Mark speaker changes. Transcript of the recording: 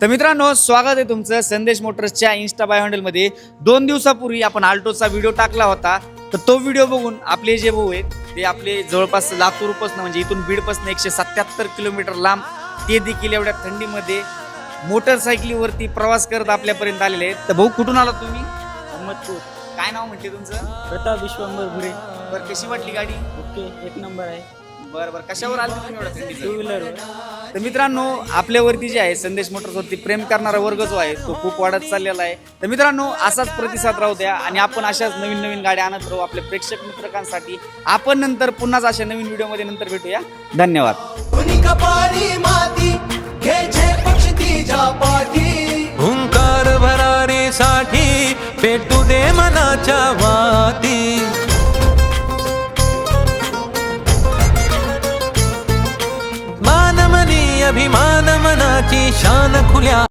Speaker 1: तर मित्रांनो, स्वागत आहे तुमचं संदेश मोटर्सच्या इन्स्टा बाय हँडलमध्ये। 2 दिवसापूर्वी आपण आल्टोचा व्हिडिओ टाकला होता, तर तो व्हिडिओ बघून आपले जे भाऊ आहेत ते आपले जवळपास लातूरपासून म्हणजे इथून बीडपासून 177 किलोमीटर लांब, ते देखील एवढ्या थंडीमध्ये मोटरसायकलीवरती प्रवास करत आपल्यापर्यंत आलेले आहेत। तर भाऊ, कुठून आला तुम्ही?
Speaker 2: अहमदपूर।
Speaker 1: काय नाव म्हणते तुमचं?
Speaker 2: प्रताप विश्वंभर भुरे।
Speaker 1: बरं, कशी वाटली गाडी?
Speaker 2: ओके, एक नंबर आहे।
Speaker 1: बरं बरं, कशावर आले तुम्ही एवढ्या थंडीत?
Speaker 2: 2 व्हीलरवर।
Speaker 1: तर मित्रांनो, आपल्यावरती जे आहे संदेश मोटर्सवरती प्रेम करणारा वर्ग जो आहे तो खूप वाढत चाललेला आहे। तर मित्रांनो, असाच प्रतिसाद राहू द्या आणि आपण अशाच नवीन नवीन गाड्या आणत राहू आपल्या प्रेक्षक मित्रकांसाठी। आपण नंतर पुन्हाच अशा नवीन व्हिडिओमध्ये नंतर भेटूया। धन्यवाद।
Speaker 3: हुंकार भरारीसाठी पेटू दे मनाच्या वाती। मानमनी अभिमान मनाची शान खुल्या